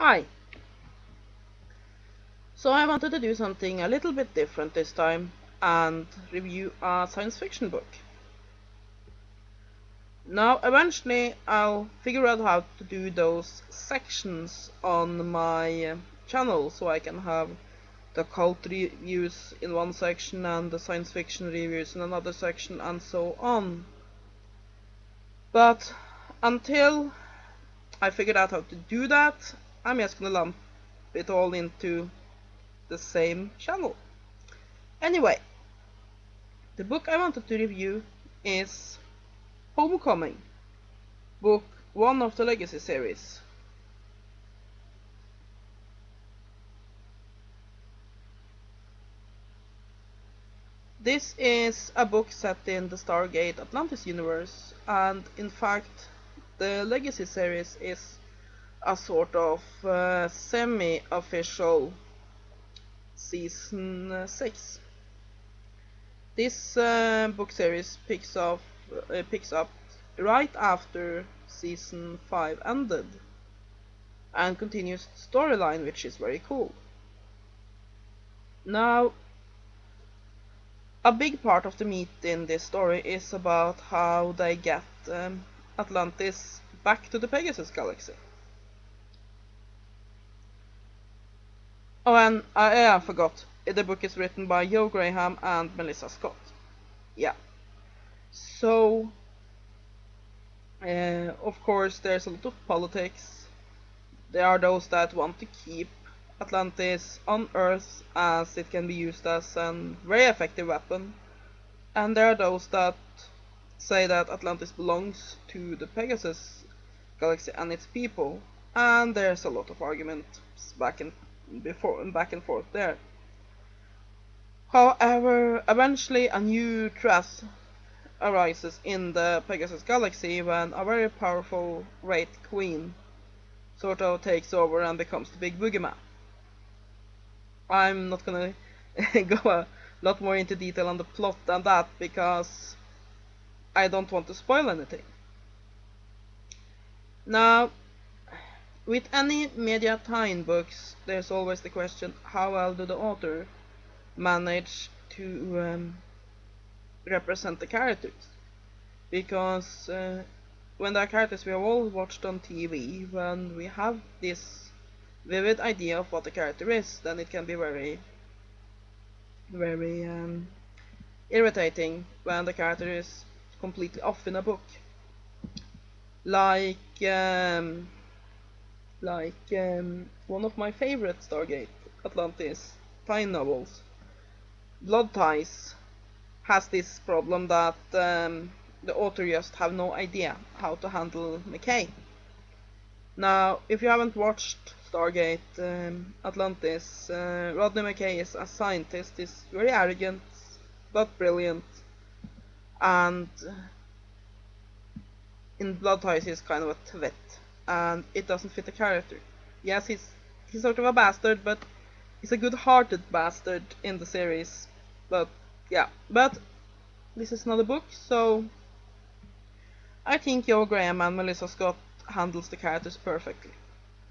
Hi! So I wanted to do something a little bit different this time and review a science fiction book. Now eventually I'll figure out how to do those sections on my channel so I can have the cult reviews in one section and the science fiction reviews in another section and so on. But until I figured out how to do that, I'm just gonna lump it all into the same channel. Anyway, the book I wanted to review is Homecoming, book 1 of the Legacy series. This is a book set in the Stargate Atlantis universe, and in fact, the Legacy series is a sort of semi-official season 6. This book series picks up right after season 5 ended and continues the storyline, which is very cool. Now, a big part of the meat in this story is about how they get Atlantis back to the Pegasus galaxy. Oh, and I forgot. The book is written by Joe Graham and Melissa Scott. Yeah. So, of course, there's a lot of politics. There are those that want to keep Atlantis on Earth as it can be used as a very effective weapon. And there are those that say that Atlantis belongs to the Pegasus galaxy and its people, and there's a lot of arguments back and forth there. However, eventually a new threat arises in the Pegasus galaxy when a very powerful Wraith Queen sort of takes over and becomes the big boogeyman. I'm not gonna go a lot more into detail on the plot than that because I don't want to spoil anything. Now, with any media tie-in books, there's always the question, how well do the author manage to represent the characters? Because when there are characters we have all watched on TV, when we have this vivid idea of what the character is, then it can be very, very irritating when the character is completely off in a book. Like one of my favorite Stargate Atlantis tie novels, Blood Ties, has this problem that the author just have no idea how to handle McKay. Now, if you haven't watched Stargate Atlantis, Rodney McKay is a scientist. He's very arrogant but brilliant, and in Blood Ties he's kind of a twit, and it doesn't fit the character. Yes, he's sort of a bastard, but he's a good-hearted bastard in the series. But yeah, but this is not a book, so I think Joe Graham and Melissa Scott handles the characters perfectly.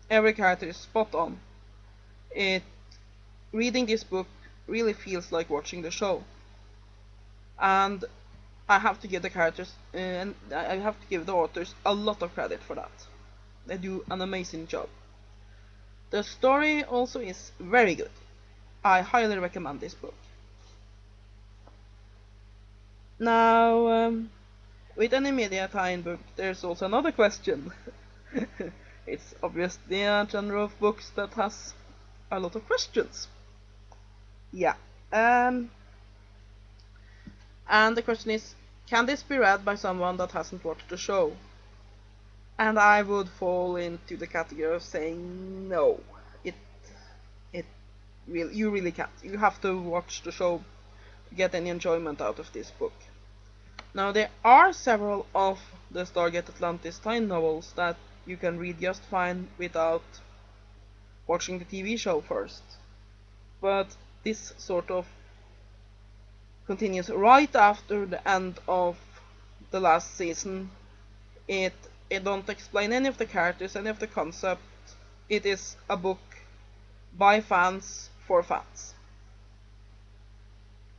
Every character is spot on. Reading this book really feels like watching the show, and I have to give the characters and I have to give the authors a lot of credit for that. They do an amazing job. The story also is very good. I highly recommend this book. Now, with any media tie-in book, there's also another question. It's obviously a genre of books that has a lot of questions. Yeah. And the question is, can this be read by someone that hasn't watched the show? And I would fall into the category of saying no. You really can't. You have to watch the show to get any enjoyment out of this book. Now, there are several of the Stargate Atlantis time novels that you can read just fine without watching the TV show first. But this sort of continues right after the end of the last season. It don't explain any of the characters, any of the concepts. it is a book by fans for fans.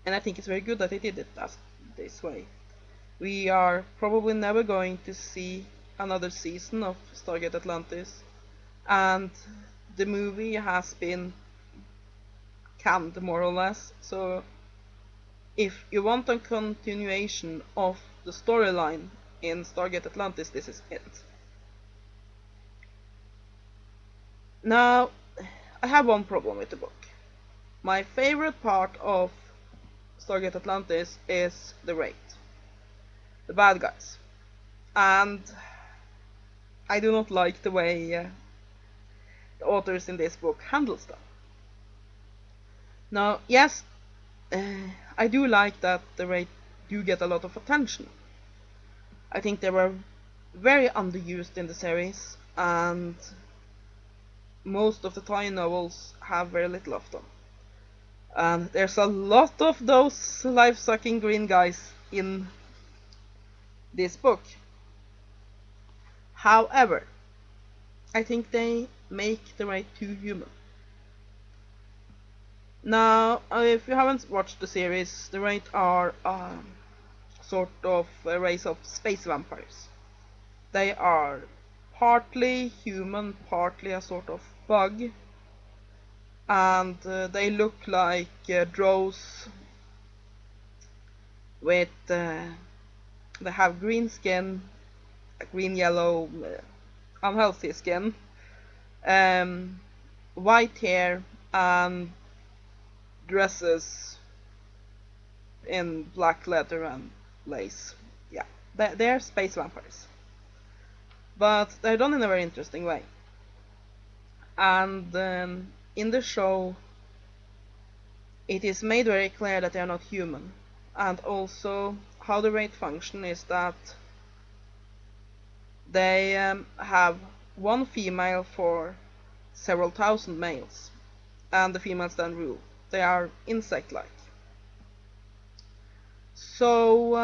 And I think it's very good that they did it this way. We are probably never going to see another season of Stargate Atlantis, and the movie has been canned more or less, so if you want a continuation of the storyline in Stargate Atlantis, this is it. Now, I have one problem with the book. My favorite part of Stargate Atlantis is the Wraith, the bad guys, and I do not like the way the authors in this book handles them. Now, yes, I do like that the Wraith do get a lot of attention. I think they were very underused in the series, and most of the tie novels have very little of them. And there's a lot of those life-sucking green guys in this book. However, I think they make the Wraith too human. Now, if you haven't watched the series, the Wraith are sort of a race of space vampires. They are partly human, partly a sort of bug, and they look like drows with they have green skin, green yellow, unhealthy skin, white hair, and dresses in black leather and lace. Yeah, they're space vampires, but they're done in a very interesting way. And in the show, it is made very clear that they are not human. And also, how the Wraith function is that they have one female for several thousand males, and the females then rule. They are insect-like. So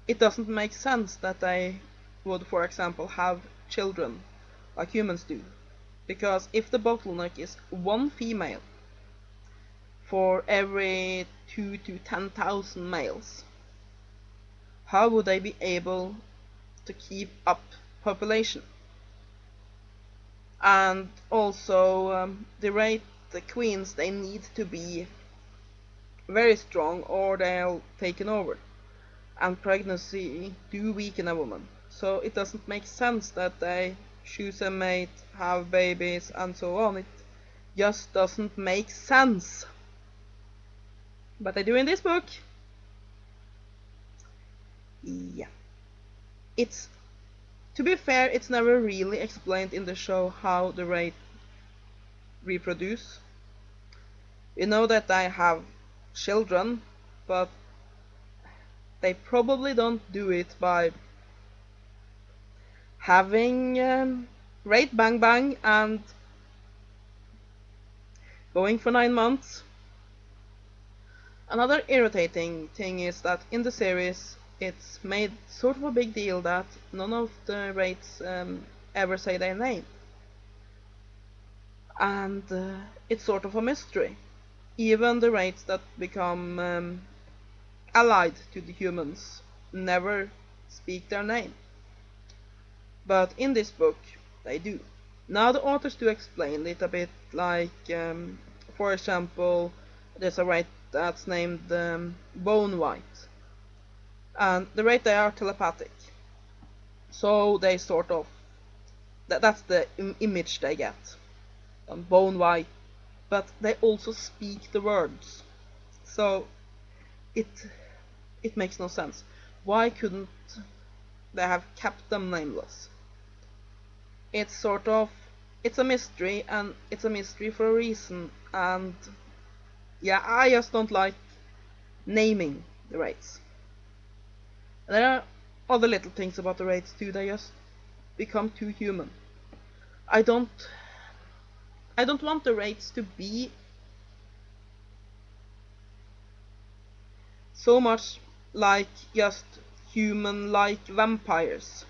it doesn't make sense that they would, for example, have children like humans do. Because if the bottleneck is one female for every 2 to 10,000 males, how would they be able to keep up population? And also, the queens, they need to be very strong or they'll taken over. And pregnancy do weaken a woman. So it doesn't make sense that they choose a mate, have babies, and so on. It just doesn't make sense. But they do in this book. Yeah. To be fair, it's never really explained in the show how the Wraith reproduce. We know that they have children, but they probably don't do it by having Wraith bang bang and going for 9 months. Another irritating thing is that in the series it's made sort of a big deal that none of the Wraiths ever say their name. And it's sort of a mystery. Even the Wraiths that become allied to the humans never speak their name. But in this book, they do. Now the authors do explain it a bit, like, for example, there's a Wraith that's named Bone White. And the Wraith, they are telepathic. So they sort of, that's the image they get. Bone White. But they also speak the words. So it makes no sense. Why couldn't they have kept them nameless? It's sort of, it's a mystery, and it's a mystery for a reason. And yeah, I just don't like naming the Wraiths. There are other little things about the Wraiths too. They just become too human. I don't want the Wraiths to be so much like just human-like vampires.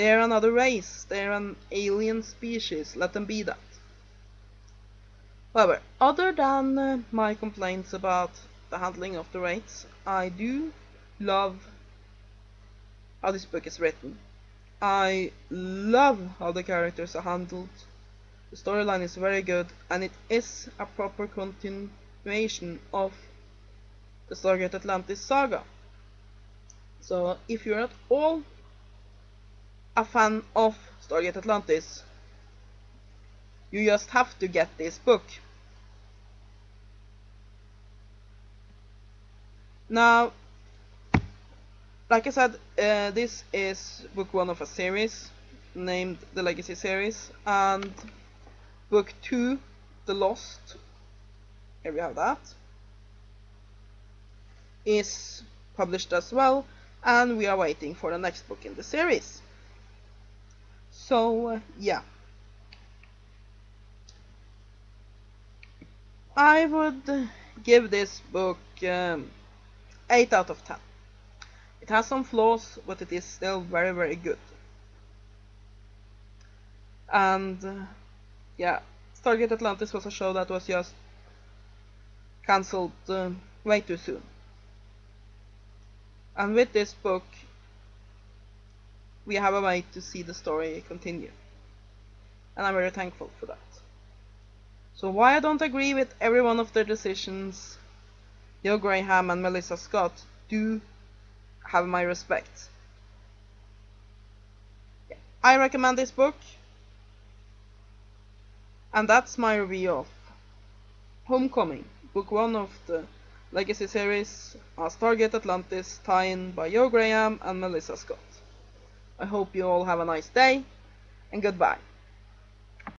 They're another race. They're an alien species. Let them be that. However, other than my complaints about the handling of the rates, I do love how this book is written. I love how the characters are handled. The storyline is very good, and it is a proper continuation of the Stargate Atlantis saga. So if you're at all a fan of Stargate Atlantis, you just have to get this book. Now, like I said, this is book 1 of a series named the Legacy series, and book 2, The Lost, here we have that, is published as well, and we are waiting for the next book in the series. So yeah, I would give this book 8 out of 10. It has some flaws, but it is still very, very good. And yeah, Stargate Atlantis was a show that was just cancelled way too soon. And with this book, we have a way to see the story continue. And I'm very thankful for that. So while I don't agree with every one of their decisions, Joe Graham and Melissa Scott do have my respect. I recommend this book. And that's my review of Homecoming, book 1 of the Legacy series, a Stargate Atlantis tie-in by Joe Graham and Melissa Scott. I hope you all have a nice day, and goodbye.